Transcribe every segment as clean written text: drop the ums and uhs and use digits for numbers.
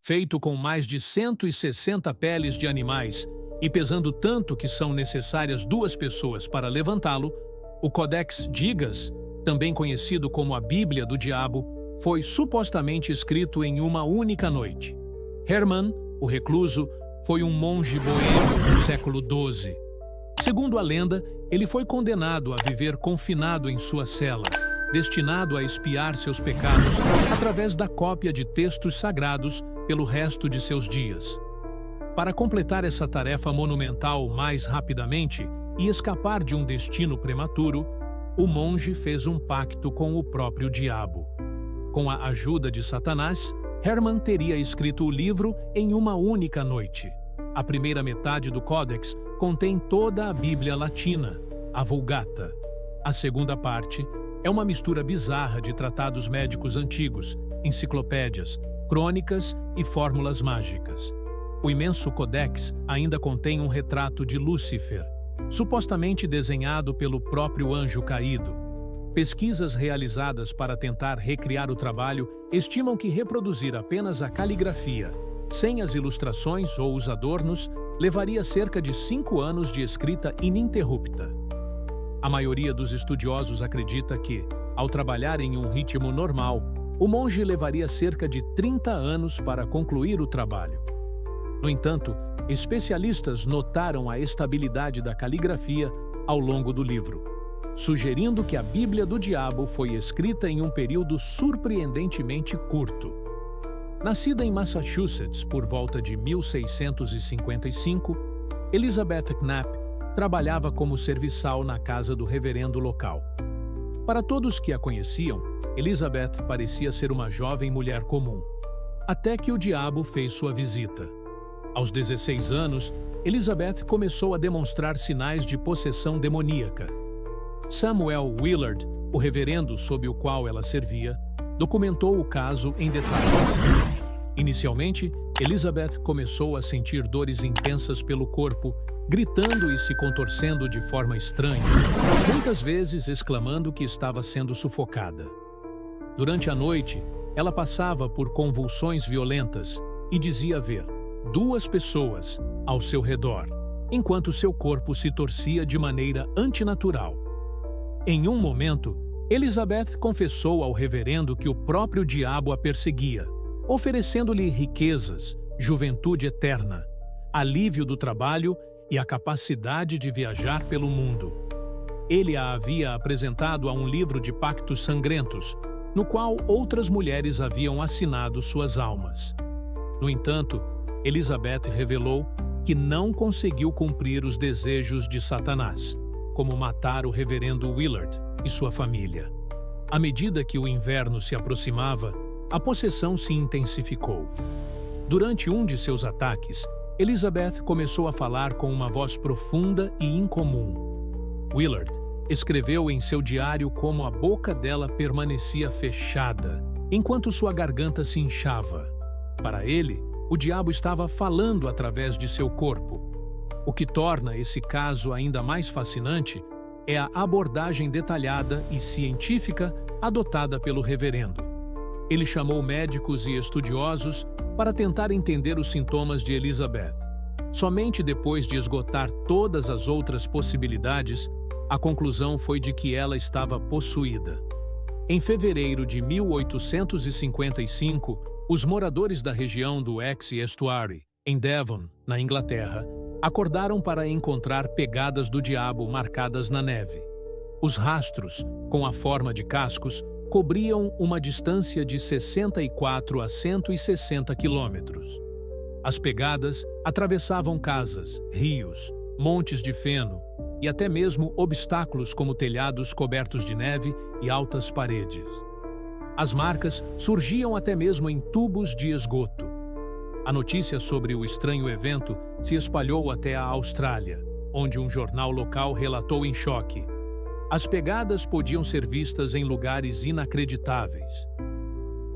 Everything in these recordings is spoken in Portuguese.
feito com mais de 160 peles de animais e pesando tanto que são necessárias 2 pessoas para levantá-lo, o Codex Gigas, também conhecido como a Bíblia do Diabo, foi supostamente escrito em uma única noite. Hermann, o recluso, foi um monge boêmio do século XII. Segundo a lenda, ele foi condenado a viver confinado em sua cela, destinado a expiar seus pecados através da cópia de textos sagrados pelo resto de seus dias. Para completar essa tarefa monumental mais rapidamente e escapar de um destino prematuro, o monge fez um pacto com o próprio diabo. Com a ajuda de Satanás, Hermann teria escrito o livro em uma única noite. A primeira metade do Códex contém toda a Bíblia Latina, a Vulgata. A segunda parte é uma mistura bizarra de tratados médicos antigos, enciclopédias, crônicas e fórmulas mágicas. O imenso Codex ainda contém um retrato de Lúcifer, supostamente desenhado pelo próprio anjo caído. Pesquisas realizadas para tentar recriar o trabalho estimam que reproduzir apenas a caligrafia, sem as ilustrações ou os adornos, levaria cerca de 5 anos de escrita ininterrupta. A maioria dos estudiosos acredita que, ao trabalhar em um ritmo normal, o monge levaria cerca de 30 anos para concluir o trabalho. No entanto, especialistas notaram a estabilidade da caligrafia ao longo do livro, sugerindo que a Bíblia do Diabo foi escrita em um período surpreendentemente curto. Nascida em Massachusetts por volta de 1655, Elizabeth Knapp trabalhava como serviçal na casa do reverendo local. Para todos que a conheciam, Elizabeth parecia ser uma jovem mulher comum, até que o diabo fez sua visita. Aos 16 anos, Elizabeth começou a demonstrar sinais de possessão demoníaca. Samuel Willard, o reverendo sob o qual ela servia, documentou o caso em detalhes. Inicialmente, Elizabeth começou a sentir dores intensas pelo corpo, gritando e se contorcendo de forma estranha, muitas vezes exclamando que estava sendo sufocada. Durante a noite, ela passava por convulsões violentas e dizia ver 2 pessoas ao seu redor, enquanto seu corpo se torcia de maneira antinatural. Em um momento, Elizabeth confessou ao reverendo que o próprio diabo a perseguia, oferecendo-lhe riquezas, juventude eterna, alívio do trabalho e a capacidade de viajar pelo mundo. Ele a havia apresentado a um livro de pactos sangrentos, no qual outras mulheres haviam assinado suas almas. No entanto, Elizabeth revelou que não conseguiu cumprir os desejos de Satanás, como matar o reverendo Willard e sua família. À medida que o inverno se aproximava, a possessão se intensificou. Durante um de seus ataques, Elizabeth começou a falar com uma voz profunda e incomum. Willard escreveu em seu diário como a boca dela permanecia fechada, enquanto sua garganta se inchava. Para ele, o diabo estava falando através de seu corpo. O que torna esse caso ainda mais fascinante é a abordagem detalhada e científica adotada pelo reverendo. Ele chamou médicos e estudiosos para tentar entender os sintomas de Elizabeth. Somente depois de esgotar todas as outras possibilidades, a conclusão foi de que ela estava possuída. Em fevereiro de 1855, os moradores da região do Exe-Estuary, em Devon, na Inglaterra, acordaram para encontrar pegadas do diabo marcadas na neve. Os rastros, com a forma de cascos, cobriam uma distância de 64 a 160 quilômetros. As pegadas atravessavam casas, rios, montes de feno e até mesmo obstáculos como telhados cobertos de neve e altas paredes. As marcas surgiam até mesmo em tubos de esgoto. A notícia sobre o estranho evento se espalhou até a Austrália, onde um jornal local relatou em choque: as pegadas podiam ser vistas em lugares inacreditáveis.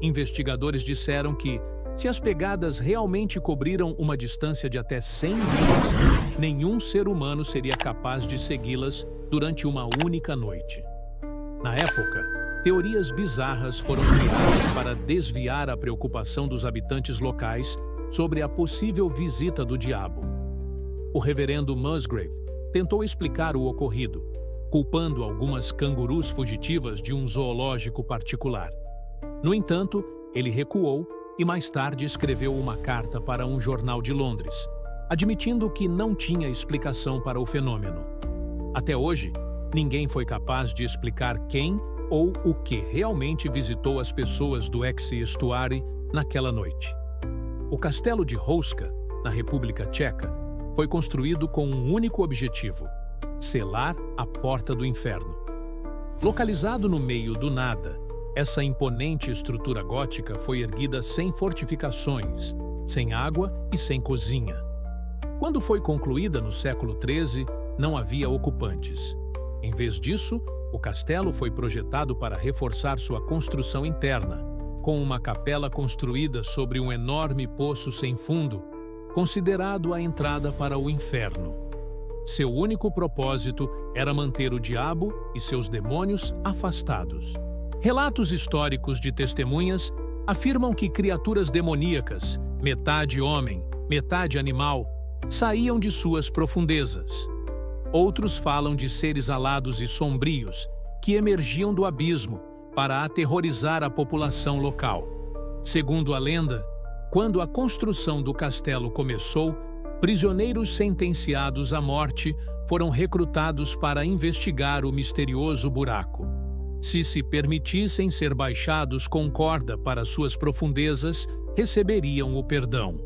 Investigadores disseram que, se as pegadas realmente cobriram uma distância de até 100 milhas, nenhum ser humano seria capaz de segui-las durante uma única noite. Na época, teorias bizarras foram criadas para desviar a preocupação dos habitantes locais sobre a possível visita do diabo. O reverendo Musgrave tentou explicar o ocorrido, culpando algumas cangurus fugitivas de um zoológico particular. No entanto, ele recuou e mais tarde escreveu uma carta para um jornal de Londres, admitindo que não tinha explicação para o fenômeno. Até hoje, ninguém foi capaz de explicar quem ou o que realmente visitou as pessoas do ex-estuário naquela noite. O castelo de Houska, na República Tcheca, foi construído com um único objetivo: selar a porta do inferno. Localizado no meio do nada, essa imponente estrutura gótica foi erguida sem fortificações, sem água e sem cozinha. Quando foi concluída no século XIII, não havia ocupantes. Em vez disso, o castelo foi projetado para reforçar sua construção interna, com uma capela construída sobre um enorme poço sem fundo, considerado a entrada para o inferno. Seu único propósito era manter o diabo e seus demônios afastados. Relatos históricos de testemunhas afirmam que criaturas demoníacas, metade homem, metade animal, saíam de suas profundezas. Outros falam de seres alados e sombrios que emergiam do abismo para aterrorizar a população local. Segundo a lenda, quando a construção do castelo começou, prisioneiros sentenciados à morte foram recrutados para investigar o misterioso buraco. Se permitissem ser baixados com corda para suas profundezas, receberiam o perdão.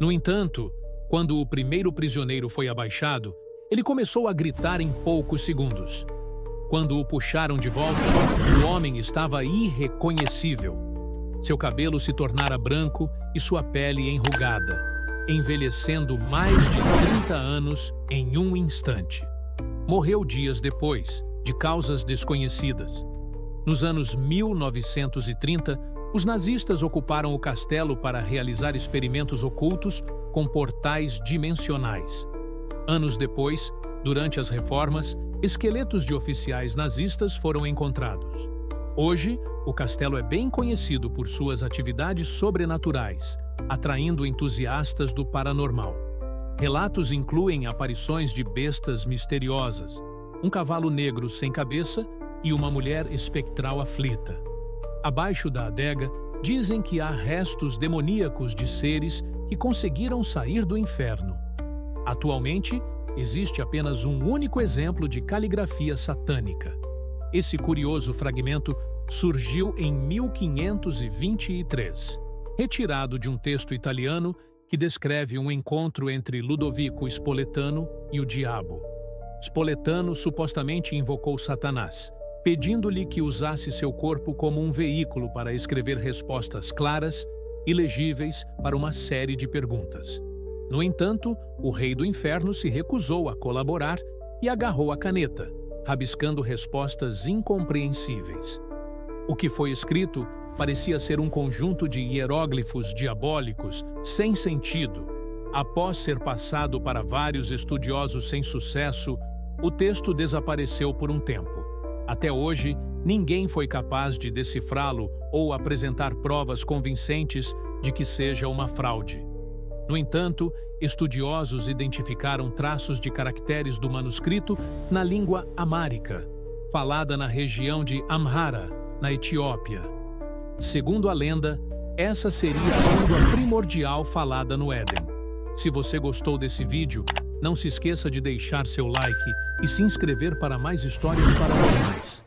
No entanto, quando o primeiro prisioneiro foi abaixado, ele começou a gritar em poucos segundos. Quando o puxaram de volta, o homem estava irreconhecível. Seu cabelo se tornara branco e sua pele enrugada, envelhecendo mais de 30 anos em um instante. Morreu dias depois, de causas desconhecidas. Nos anos 1930, os nazistas ocuparam o castelo para realizar experimentos ocultos com portais dimensionais. Anos depois, durante as reformas, esqueletos de oficiais nazistas foram encontrados. Hoje, o castelo é bem conhecido por suas atividades sobrenaturais, atraindo entusiastas do paranormal. Relatos incluem aparições de bestas misteriosas, um cavalo negro sem cabeça e uma mulher espectral aflita. Abaixo da adega, dizem que há restos demoníacos de seres que conseguiram sair do inferno. Atualmente, existe apenas um único exemplo de caligrafia satânica. Esse curioso fragmento surgiu em 1523, retirado de um texto italiano que descreve um encontro entre Ludovico Spoletano e o diabo. Spoletano supostamente invocou Satanás, pedindo-lhe que usasse seu corpo como um veículo para escrever respostas claras e legíveis para uma série de perguntas. No entanto, o rei do inferno se recusou a colaborar e agarrou a caneta, rabiscando respostas incompreensíveis. O que foi escrito parecia ser um conjunto de hieróglifos diabólicos sem sentido. Após ser passado para vários estudiosos sem sucesso, o texto desapareceu por um tempo. Até hoje, ninguém foi capaz de decifrá-lo ou apresentar provas convincentes de que seja uma fraude. No entanto, estudiosos identificaram traços de caracteres do manuscrito na língua amárica, falada na região de Amhara, na Etiópia. Segundo a lenda, essa seria a língua primordial falada no Éden. Se você gostou desse vídeo, não se esqueça de deixar seu like e se inscrever para mais histórias paranormais.